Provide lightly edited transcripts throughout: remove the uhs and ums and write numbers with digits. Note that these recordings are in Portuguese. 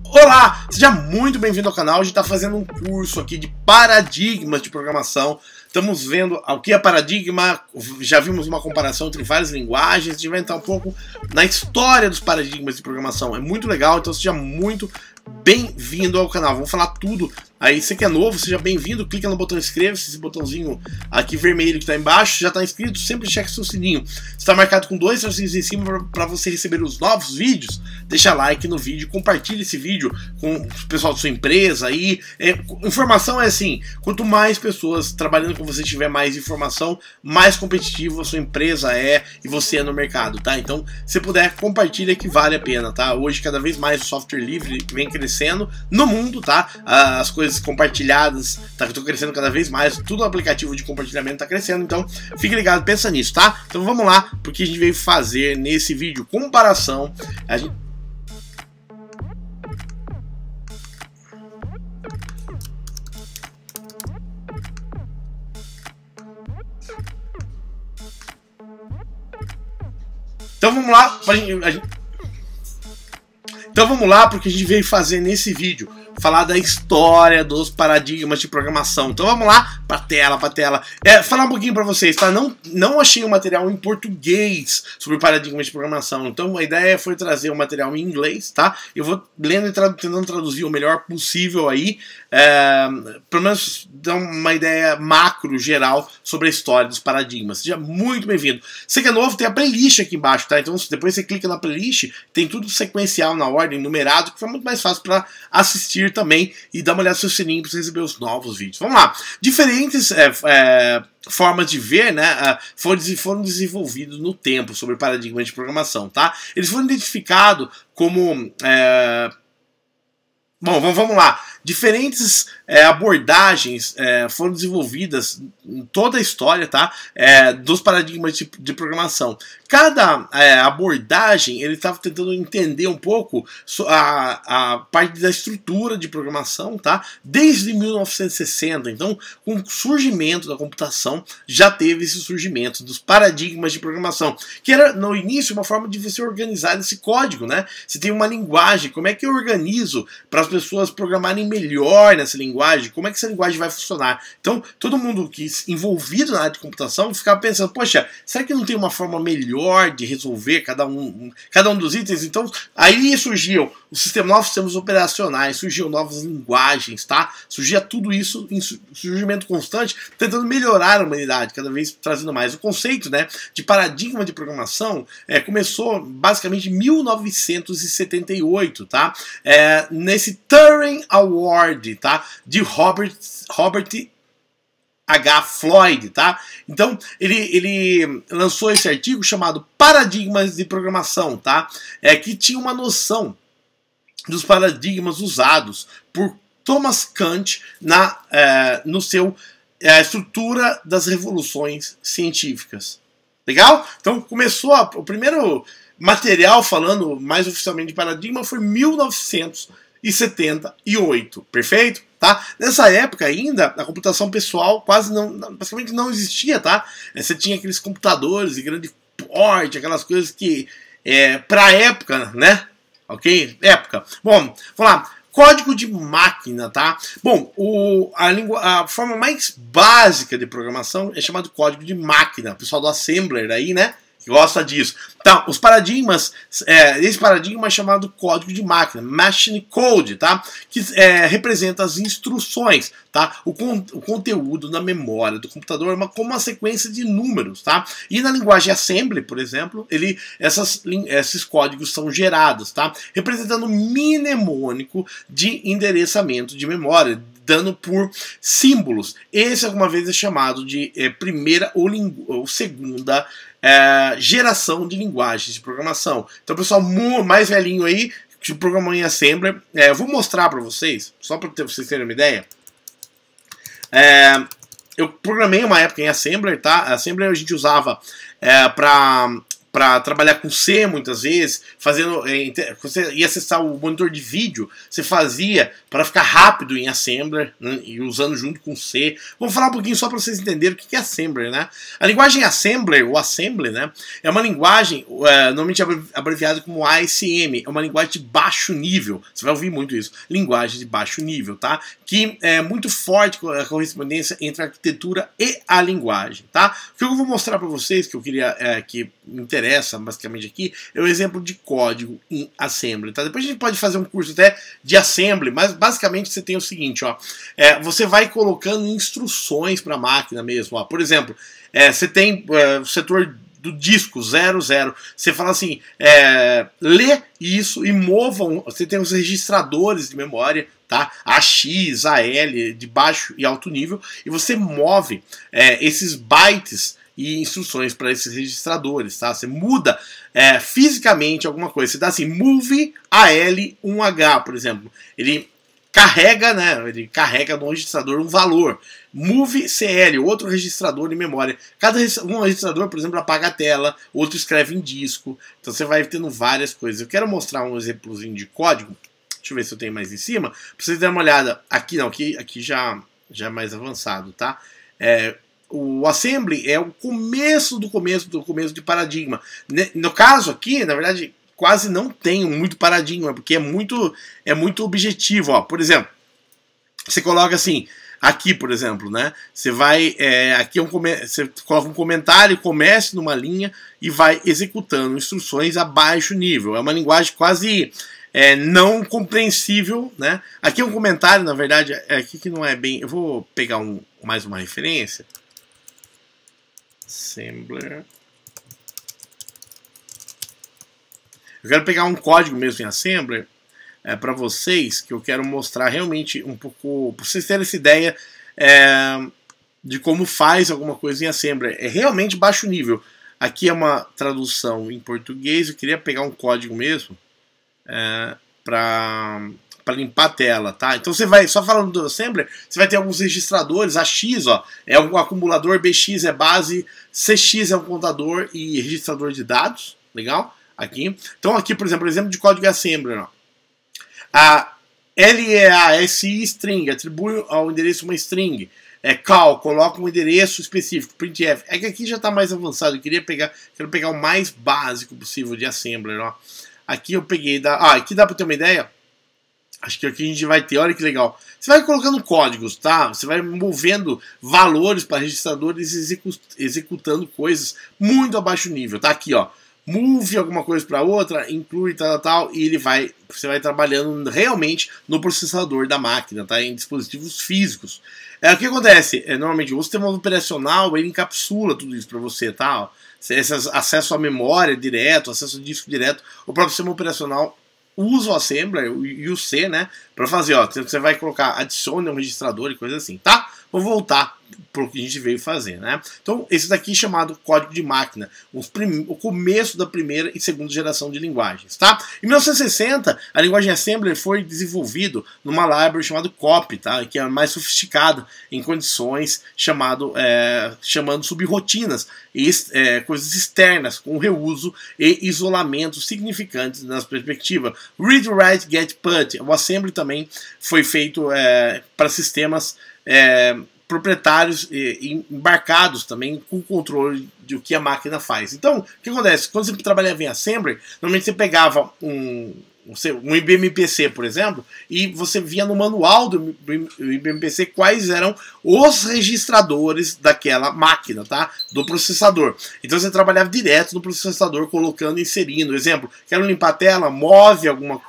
Olá, seja muito bem-vindo ao canal. A gente está fazendo um curso aqui de paradigmas de programação. Estamos vendo o que é paradigma, já vimos uma comparação entre várias linguagens. A gente vai entrar um pouco na história dos paradigmas de programação. É muito legal, então seja muito bem-vindo ao canal. Vamos falar tudo. Aí, você que é novo, seja bem-vindo, clica no botão inscreva-se, esse botãozinho aqui vermelho que está embaixo, já está inscrito, sempre cheque seu sininho. Está marcado com 2 tracinhos em cima para você receber os novos vídeos. Deixa like no vídeo, compartilhe esse vídeo com o pessoal da sua empresa aí. Informação é assim, quanto mais pessoas trabalhando com você tiver mais informação, mais competitivo a sua empresa é e você é no mercado, tá? Então, se puder, compartilha que vale a pena, tá? Hoje, cada vez mais o software livre vem crescendo no mundo, tá? As coisas compartilhadas, tá? Que estão crescendo cada vez mais, tudo aplicativo de compartilhamento tá crescendo, então fique ligado, pensa nisso, tá? Então vamos lá, porque a gente veio fazer nesse vídeo comparação. Então vamos lá, então vamos lá, porque a gente veio fazer nesse vídeo falar da história dos paradigmas de programação. Então vamos lá, pra tela. Falar um pouquinho pra vocês, tá? Não achei um material em português sobre paradigmas de programação. Então a ideia foi trazer um material em inglês, tá? Eu vou lendo e tentando traduzir o melhor possível aí. Pelo menos dar uma ideia macro, geral, sobre a história dos paradigmas. Seja muito bem-vindo. Você que é novo, tem a playlist aqui embaixo, tá? Então depois você clica na playlist, tem tudo sequencial na ordem, numerado, que foi muito mais fácil para assistir também e dar uma olhada no seu sininho para você receber os novos vídeos. Vamos lá. Diferentes formas de ver, né, foram desenvolvidos no tempo sobre paradigmas de programação, tá? Eles foram identificados como bom, vamos lá. Diferentes abordagens foram desenvolvidas em toda a história, tá? Dos paradigmas de programação. Cada abordagem, ele estava tentando entender um pouco a parte da estrutura de programação, tá? Desde 1960. Então, com o surgimento da computação, já teve esse surgimento dos paradigmas de programação, que era, no início, uma forma de você organizar esse código, né? Você tem uma linguagem, como é que eu organizo para as pessoas programarem melhor nessa linguagem? Como é que essa linguagem vai funcionar? Então, todo mundo que envolvido na área de computação ficava pensando, poxa, será que não tem uma forma melhor de resolver cada um dos itens? Então, aí surgiu novos sistemas operacionais, surgiam novas linguagens, tá? Surgia tudo isso em surgimento constante, tentando melhorar a humanidade, cada vez trazendo mais. O conceito, né, de paradigma de programação começou basicamente em 1978, tá? Nesse Turing Award, tá? De Robert H. Floyd, tá? Então, ele lançou esse artigo chamado Paradigmas de Programação, tá? Que tinha uma noção dos paradigmas usados por Thomas Kant no seu estrutura das revoluções científicas. Legal? Então, começou o primeiro material falando mais oficialmente de paradigma foi 1978, perfeito? Tá? Nessa época ainda, a computação pessoal basicamente não existia, tá? Você tinha aqueles computadores de grande porte, aquelas coisas que, pra época, né? Ok? Época. Bom, vamos lá. Código de máquina, tá? Bom, a forma mais básica de programação é chamado código de máquina. O pessoal do Assembler aí, né? Gosta disso. Então, os paradigmas, esse paradigma é chamado código de máquina, machine code, tá? Que representa as instruções, tá? O conteúdo na memória do computador como uma sequência de números, tá? E na linguagem assembly, por exemplo, esses códigos são gerados, tá? Representando um mnemônico de endereçamento de memória, dando por símbolos. Esse alguma vez é chamado de primeira ou segunda geração de linguagens de programação. Então, pessoal mais velhinho aí, que programou em Assembler, eu vou mostrar para vocês, só para vocês terem uma ideia. Eu programei uma época em Assembler, tá? Assembler a gente usava para para trabalhar com C muitas vezes, fazendo, você ia acessar o monitor de vídeo, você fazia para ficar rápido em Assembler, né, e usando junto com C. Vamos falar um pouquinho só para vocês entenderem o que é Assembler, né? A linguagem Assembler, ou Assembly, né, é uma linguagem normalmente abreviada como ASM, é uma linguagem de baixo nível. Você vai ouvir muito isso, linguagem de baixo nível, tá? Que é muito forte a correspondência entre a arquitetura e a linguagem, tá? O que eu vou mostrar para vocês, que eu queria que me interessa basicamente aqui, é o exemplo de código em Assembly, tá? Depois a gente pode fazer um curso até de Assembly, mas basicamente você tem o seguinte, ó, você vai colocando instruções para a máquina mesmo, ó. Por exemplo, você tem o setor do disco 00, você fala assim, lê isso e movam, você tem os registradores de memória, tá? AX, AL, de baixo e alto nível, e você move esses bytes e instruções para esses registradores, tá? Você muda fisicamente alguma coisa, você dá assim, move AL1H, por exemplo, ele carrega, né? Ele carrega no registrador um valor. Move CL, outro registrador de memória. Um registrador, por exemplo, apaga a tela, outro escreve em disco. Então você vai tendo várias coisas. Eu quero mostrar um exemplozinho de código. Deixa eu ver se eu tenho mais em cima. Para vocês darem uma olhada. Aqui não, aqui já é mais avançado, tá? O Assembly é o começo do começo de paradigma. No caso aqui, na verdade, quase não tem muito paradigma, porque é muito objetivo. Ó. Por exemplo, você coloca assim, aqui, por exemplo, né? Você vai, aqui você coloca um comentário, comece numa linha e vai executando instruções a baixo nível. É uma linguagem quase não compreensível, né? Aqui é um comentário, na verdade, aqui que não é bem. Eu vou pegar mais uma referência. Assembler. Eu quero pegar um código mesmo em Assembler para vocês, que eu quero mostrar realmente um pouco, para vocês terem essa ideia de como faz alguma coisa em Assembler. É realmente baixo nível. Aqui é uma tradução em português, eu queria pegar um código mesmo para limpar a tela, tá? Então você vai, só falando do Assembler, você vai ter alguns registradores, AX, ó, é um acumulador, BX é base, CX é um contador e registrador de dados, legal? Aqui. Então aqui, por exemplo, exemplo de código Assembler, ó. A LEASI string atribui ao endereço uma string. Call, coloca um endereço específico, printf. É que aqui já está mais avançado, eu quero pegar o mais básico possível de Assembler, ó. Aqui eu peguei aqui dá para ter uma ideia. Acho que aqui a gente vai ter, olha que legal. Você vai colocando códigos, tá? Você vai movendo valores para registradores e executando coisas muito a baixo nível, tá? Aqui, ó. Move alguma coisa para outra, inclui tal, e você vai trabalhando realmente no processador da máquina, tá? Em dispositivos físicos. O que acontece? Normalmente o sistema operacional ele encapsula tudo isso para você, tá? Acesso à memória direto, acesso ao disco direto. O próprio sistema operacional usa o Assembler e o C, né? Para fazer, ó, você vai colocar adicione um registrador e coisa assim, tá? Vou voltar para o que a gente veio fazer, né? Então, esse daqui é chamado código de máquina, o começo da primeira e segunda geração de linguagens, tá? Em 1960, a linguagem Assembler foi desenvolvida numa library chamada COP, tá? Que é mais sofisticada em condições chamando subrrotinas e coisas externas com reuso e isolamento significantes nas perspectivas. Read, write, get, put. O Assembly também foi feito para sistemas proprietários embarcados também com controle de o que a máquina faz. Então, o que acontece? Quando você trabalhava em Assembly, normalmente você pegava um IBM-PC, por exemplo, e você via no manual do IBM-PC quais eram os registradores daquela máquina, tá? Do processador. Então você trabalhava direto no processador, colocando, inserindo. Exemplo, quero limpar a tela, move alguma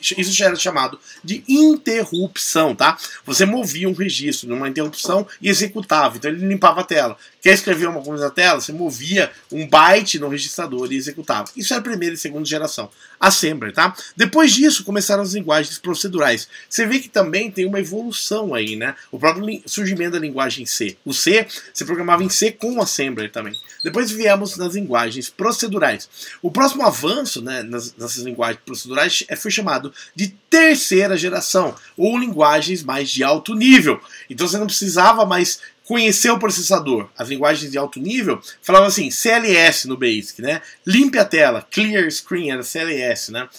isso já era chamado de interrupção, tá? Você movia um registro numa interrupção e executava. Então ele limpava a tela. Quer escrever uma coisa na tela? Você movia um byte no registrador e executava. Isso é a primeira e segunda geração. Assembler, tá? Depois disso, começaram as linguagens procedurais. Você vê que também tem uma evolução aí, né? O próprio surgimento da linguagem C. O C, você programava em C com Assembler também. Depois viemos nas linguagens procedurais. O próximo avanço, né, nessas linguagens procedurais foi chamado de terceira geração, ou linguagens mais de alto nível. Então você não precisava mais conhecer o processador, as linguagens de alto nível, falava assim, CLS no Basic, né? Limpe a tela, Clear Screen, era CLS, né?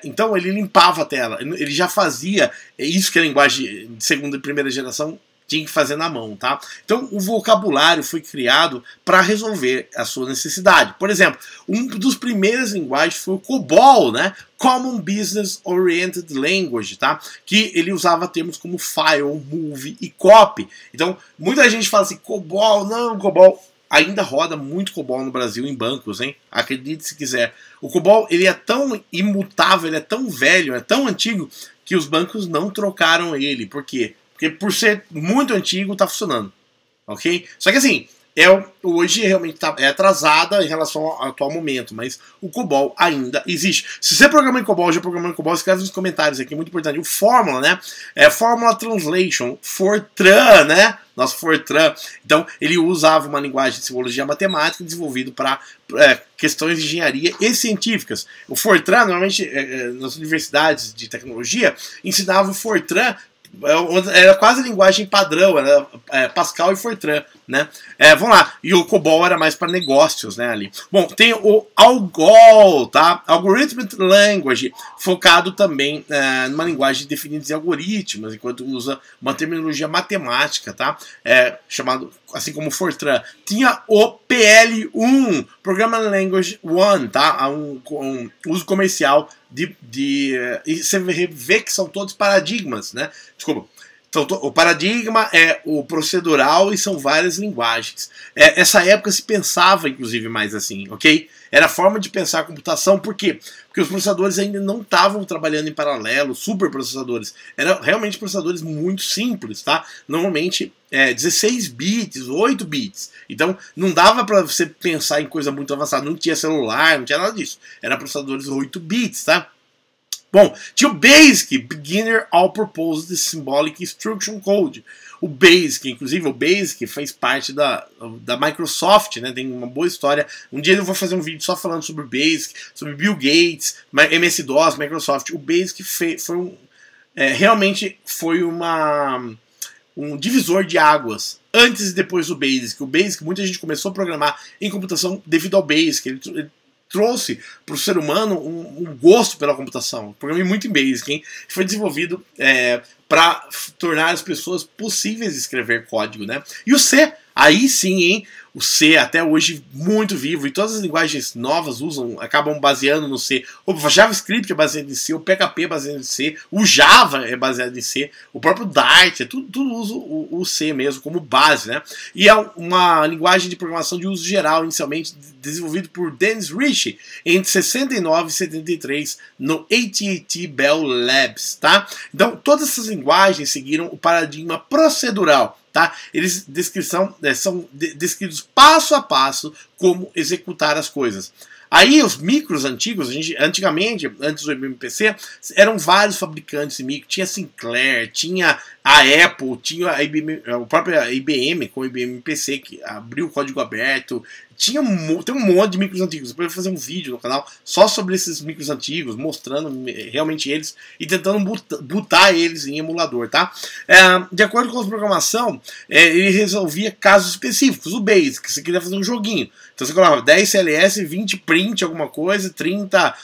Então ele limpava a tela, ele já fazia isso que a linguagem de segunda e primeira geração tinha que fazer na mão, tá? Então o vocabulário foi criado para resolver a sua necessidade. Por exemplo, um dos primeiros linguagens foi o COBOL, né? Common Business Oriented Language, tá? Que ele usava termos como file, move e copy. Então, muita gente fala assim, COBOL, não, COBOL. Ainda roda muito COBOL no Brasil em bancos, hein? Acredite se quiser. O COBOL, ele é tão imutável, ele é tão velho, é tão antigo, que os bancos não trocaram ele. Por quê? Porque por ser muito antigo, tá funcionando. Ok? Só que assim, hoje realmente é atrasada em relação ao atual momento, mas o COBOL ainda existe. Se você programou em COBOL, já programou em COBOL, escreve nos comentários aqui, muito importante. O Fórmula, né? Fórmula Translation, Fortran, né? Nosso Fortran. Então, ele usava uma linguagem de simbologia matemática desenvolvido para questões de engenharia e científicas. O Fortran, normalmente, nas universidades de tecnologia, ensinava o Fortran. Era quase linguagem padrão, era Pascal e Fortran, né? Vamos lá. E o COBOL era mais para negócios, né, ali. Bom, tem o ALGOL, tá? Algorithmic Language, focado também numa linguagem definida de algoritmos, enquanto usa uma terminologia matemática, tá? Chamado, assim como Fortran. Tinha o PL1, Programming Language 1, tá? Um uso comercial e você vê que são todos paradigmas, né? Desculpa. Então, o paradigma é o procedural e são várias linguagens. Essa época se pensava, inclusive, mais assim, ok? Era a forma de pensar a computação, por quê? Porque os processadores ainda não estavam trabalhando em paralelo, superprocessadores. Eram realmente processadores muito simples, tá? Normalmente 16 bits, 8 bits. Então não dava para você pensar em coisa muito avançada. Não tinha celular, não tinha nada disso. Eram processadores 8 bits, tá? Bom, tinha o BASIC, Beginner All-Purpose Symbolic Instruction Code. O BASIC, inclusive o BASIC fez parte da Microsoft, né? Tem uma boa história. Um dia eu vou fazer um vídeo só falando sobre o BASIC, sobre Bill Gates, MS-DOS, Microsoft. O BASIC realmente foi um divisor de águas antes e depois do BASIC. O BASIC, muita gente começou a programar em computação devido ao BASIC. Ele trouxe para o ser humano um gosto pela computação. Programei muito em BASIC, hein? Foi desenvolvido para tornar as pessoas possíveis de escrever código, né? E o C, aí sim, hein? O C até hoje muito vivo, e todas as linguagens novas acabam baseando no C. O JavaScript é baseado em C, o PHP é baseado em C, o Java é baseado em C, o próprio Dart, tudo usa o C mesmo como base, né? E é uma linguagem de programação de uso geral, inicialmente desenvolvido por Dennis Ritchie entre 69 e 73 no AT&T Bell Labs, tá? Então, todas essas linguagens seguiram o paradigma procedural. Tá? Eles são descritos passo a passo como executar as coisas. Aí os micros antigos, antigamente, antes do IBM-PC, eram vários fabricantes de micro. Tinha Sinclair, tinha a Apple, tinha a própria IBM com o IBM-PC, que abriu o código aberto. Tem um monte de micros antigos. Depois eu vou fazer um vídeo no canal só sobre esses micros antigos, mostrando realmente eles e tentando botar eles em emulador, tá? De acordo com a programação, ele resolvia casos específicos. O BASIC, você queria fazer um joguinho. Então você colocava 10 CLS, 20 print alguma coisa, 30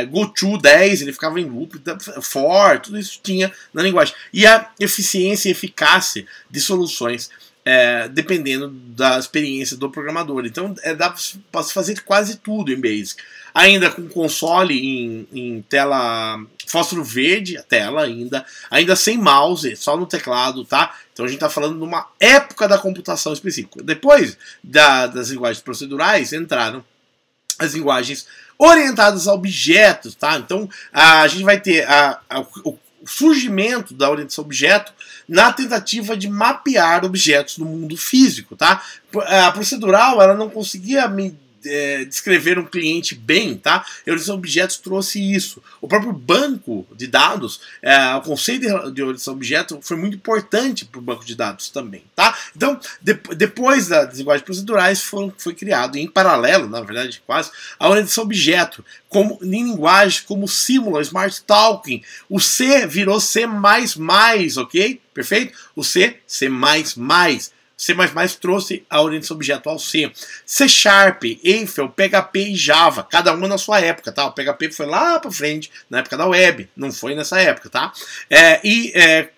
GoTo 10, ele ficava em loop, for, tudo isso tinha na linguagem. E a eficiência e eficácia de soluções dependendo da experiência do programador. Então dá para se fazer quase tudo em BASIC. Ainda com console em tela fósforo verde, a tela ainda sem mouse, só no teclado, tá? Então a gente está falando de uma época da computação específica. Depois das linguagens procedurais entraram as linguagens orientadas a objetos, tá? Então a gente vai ter o surgimento da orientação a objeto na tentativa de mapear objetos no mundo físico, tá? A procedural, ela não conseguia descrever um cliente bem, tá? A orientação a objetos trouxe isso. O próprio banco de dados, o conceito de orientação a objeto foi muito importante para o banco de dados também, tá? Então, depois das linguagens procedurais, foi criado, em paralelo, na verdade, quase, a orientação a objeto, em linguagens como Simula, Smart Talking. O C virou C++, ok? Perfeito? O C, C++. C++ trouxe a orientação objeto ao C. C Sharp, Eiffel, PHP e Java, cada uma na sua época, tá? O PHP foi lá para frente, na época da web, não foi nessa época, tá?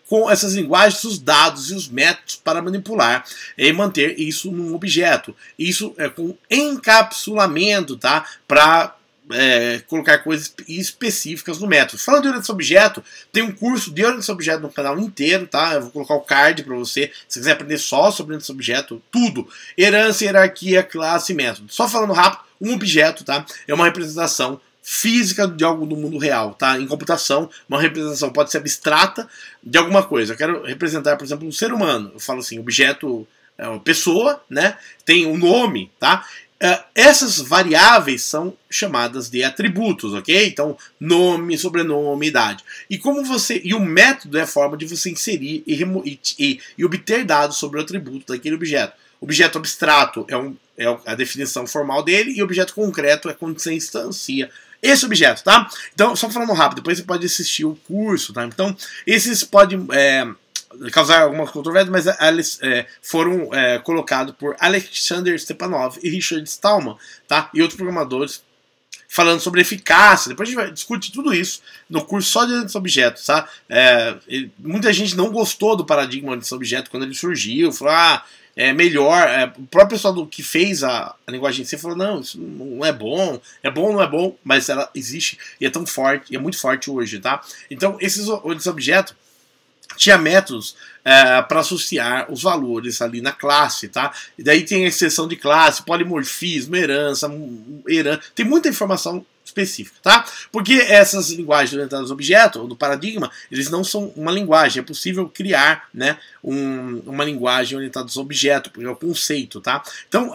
Com essas linguagens, os dados e os métodos para manipular e manter isso num objeto. Isso é com encapsulamento, tá? Para colocar coisas específicas no método. Falando de orientação objeto, tem um curso de orientação objeto no canal inteiro, tá? Eu vou colocar o card para você, se quiser aprender só sobre orientação objeto, tudo. Herança, hierarquia, classe e método. Só falando rápido, um objeto, tá? É uma representação física de algo do mundo real, tá? Em computação, uma representação pode ser abstrata de alguma coisa. Eu quero representar, por exemplo, um ser humano. Eu falo assim, objeto, pessoa, né? Tem um nome, tá? Essas variáveis são chamadas de atributos, ok? Então, nome, sobrenome, idade. E o método é a forma de você inserir e obter dados sobre o atributo daquele objeto. Objeto abstrato é a definição formal dele, e objeto concreto é quando você instancia esse objeto, tá? Então, só falando rápido, depois você pode assistir o curso, tá? Então, esses podem causar algumas controvérsias, mas foram colocados por Alexander Stepanov e Richard Stallman, tá? E outros programadores falando sobre eficácia. Depois a gente vai discutir tudo isso no curso só de orientação a objetos, tá? Muita gente não gostou do paradigma de orientação a objeto quando ele surgiu, falou, melhor. O próprio pessoal que fez a linguagem em C falou, não, isso não é bom, não é bom, mas ela existe e é tão forte, e é muito forte hoje, tá? Então, esses orientação a objeto tinha métodos para associar os valores ali na classe, tá? E daí tem a extensão de classe, polimorfismo, herança, tem muita informação específica, tá? Porque essas linguagens orientadas a objeto, ou do paradigma, eles não são uma linguagem. É possível criar, né, uma linguagem orientada a objeto, porque é o conceito, tá? Então,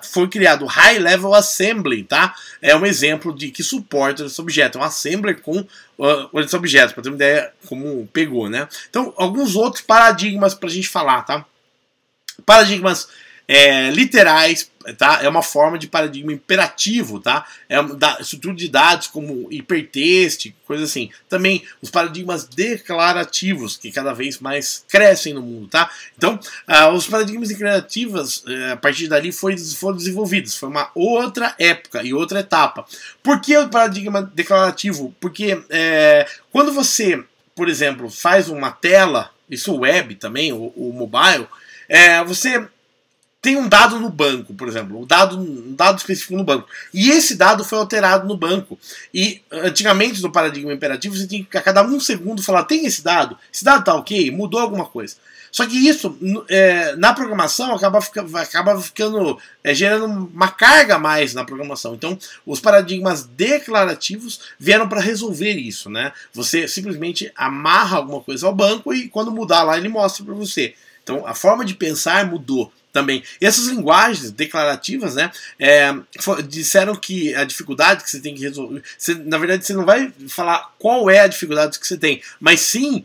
foi criado o High Level Assembly, tá? É um exemplo de que suporta esse objeto. É um assembler com orientação a objeto, para ter uma ideia como pegou, né? Então, alguns outros paradigmas pra gente falar, tá? Paradigmas literais, tá? É uma forma de paradigma imperativo, tá? Da estrutura de dados como hipertexto, coisa assim. Também os paradigmas declarativos, que cada vez mais crescem no mundo, tá? Então, os paradigmas declarativos, a partir dali, foram desenvolvidos. Foi uma outra época e outra etapa. Por que o paradigma declarativo? Porque quando você, por exemplo, faz uma tela, isso web também, o mobile, você tem um dado no banco, por exemplo, um dado específico no banco. E esse dado foi alterado no banco. E antigamente, no paradigma imperativo, você tinha que a cada 1 segundo falar, tem esse dado tá ok? Mudou alguma coisa. Só que isso, na programação, acaba ficando gerando uma carga a mais na programação. Então, os paradigmas declarativos vieram para resolver isso, né? Você simplesmente amarra alguma coisa ao banco e quando mudar lá, ele mostra para você. Então, a forma de pensar mudou também. E essas linguagens declarativas, né, disseram que a dificuldade que você tem que resolver, na verdade você não vai falar qual é a dificuldade que você tem, mas sim,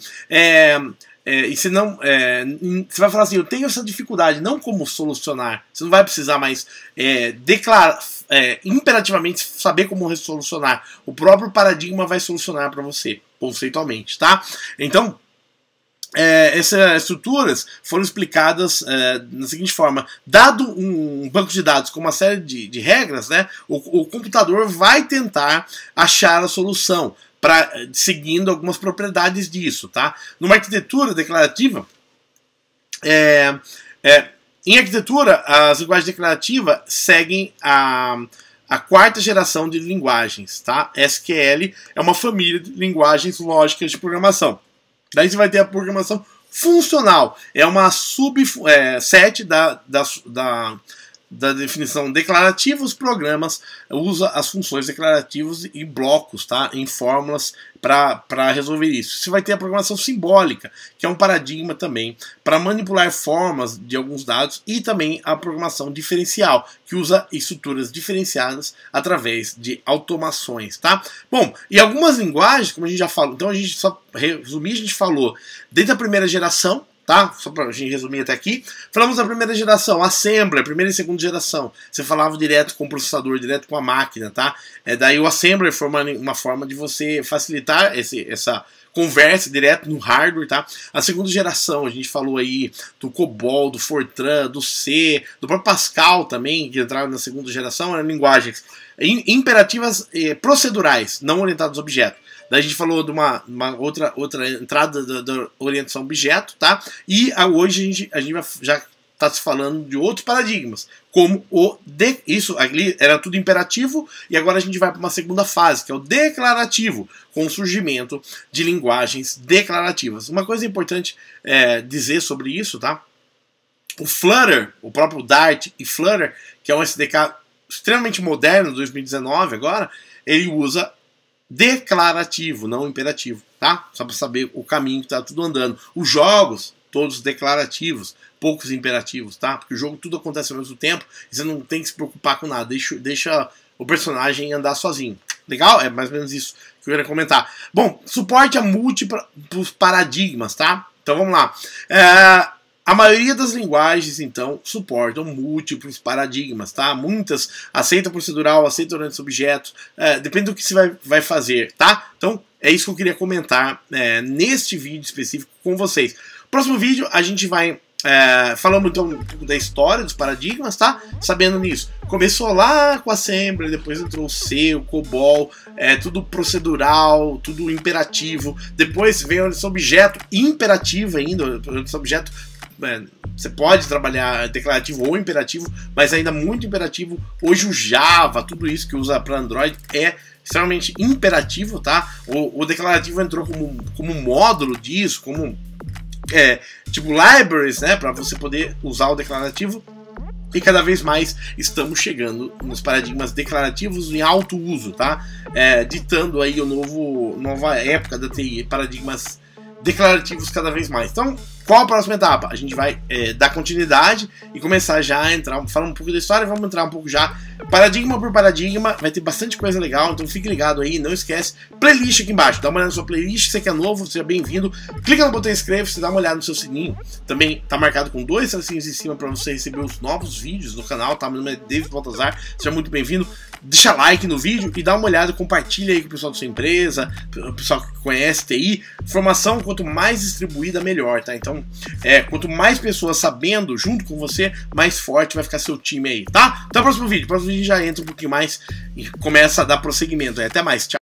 e você você vai falar assim, eu tenho essa dificuldade, não como solucionar. Você não vai precisar mais imperativamente saber como solucionar. O próprio paradigma vai solucionar para você, conceitualmente, tá? Então, essas estruturas foram explicadas da seguinte forma: dado um banco de dados com uma série de regras, né, o computador vai tentar achar a solução seguindo algumas propriedades disso, tá? Numa arquitetura declarativa, em arquitetura, as linguagens declarativas seguem a 4ª geração de linguagens, tá? SQL é uma família de linguagens lógicas de programação. Daí você vai ter a programação funcional. É uma subset da definição declarativa. Os programas usam as funções declarativas em blocos, tá? Em fórmulas para resolver isso. Você vai ter a programação simbólica, que é um paradigma também para manipular formas de alguns dados, e também a programação diferencial, que usa estruturas diferenciadas através de automações, tá? Bom, e algumas linguagens, como a gente já falou, então a gente só resumir, a gente falou desde a primeira geração, tá? Só pra gente resumir até aqui. Falamos da primeira geração, Assembler, primeira e segunda geração. Você falava direto com o processador, direto com a máquina, tá? Daí o Assembler foi uma forma de você facilitar essa conversa direto no hardware, tá? A segunda geração, a gente falou aí do COBOL, do Fortran, do C, do próprio Pascal também, que entraram na segunda geração, eram linguagens imperativas procedurais, não orientadas a objeto. Daí a gente falou de uma outra entrada da orientação a objeto, tá? E hoje a gente já está se falando de outros paradigmas, como isso ali era tudo imperativo, e agora a gente vai para uma segunda fase, que é o declarativo, com o surgimento de linguagens declarativas. Uma coisa importante dizer sobre isso, tá? O Flutter, o próprio Dart e Flutter, que é um SDK extremamente moderno, 2019 agora, ele usa declarativo, não imperativo, tá? Só para saber o caminho que está tudo andando. Os jogos, todos declarativos, poucos imperativos, tá? Porque o jogo tudo acontece ao mesmo tempo e você não tem que se preocupar com nada. Deixa o personagem andar sozinho. Legal? É mais ou menos isso que eu queria comentar. Bom, suporte a múltiplos paradigmas, tá? Então vamos lá. A maioria das linguagens, então, suportam múltiplos paradigmas, tá? Muitas aceita procedural, aceita orientação a objetos, depende do que você vai fazer, tá? Então, é isso que eu queria comentar neste vídeo específico com vocês. Próximo vídeo, a gente vai falando então um pouco da história dos paradigmas, tá? Sabendo nisso. Começou lá com a Assembler, depois entrou o C, o COBOL, tudo procedural, tudo imperativo. Depois veio a orientação a objeto imperativa ainda, orientação a objeto. Você pode trabalhar declarativo ou imperativo, mas ainda muito imperativo. Hoje o Java, tudo isso que usa para Android é extremamente imperativo, tá? O declarativo entrou como módulo disso, como tipo libraries, né, para você poder usar o declarativo. E cada vez mais estamos chegando nos paradigmas declarativos em alto uso, tá? Ditando aí nova época da TI, paradigmas declarativos cada vez mais. Então, qual a próxima etapa? A gente vai dar continuidade e começar já a entrar, falar um pouco da história, vamos entrar um pouco já paradigma por paradigma, vai ter bastante coisa legal, então fique ligado aí, não esquece, playlist aqui embaixo, dá uma olhada na sua playlist, você que é novo, seja bem-vindo, clica no botão inscreva-se, dá uma olhada no seu sininho, também tá marcado com 2 tracinhos em cima para você receber os novos vídeos do canal, tá? Meu nome é David Baltazar, seja muito bem-vindo, deixa like no vídeo e dá uma olhada, compartilha aí com o pessoal da sua empresa, o pessoal que conhece TI, informação quanto mais distribuída melhor, tá? Então, quanto mais pessoas sabendo junto com você, mais forte vai ficar seu time aí, tá? Até o próximo vídeo. O próximo vídeo já entra um pouquinho mais e começa a dar prosseguimento. Até mais, tchau.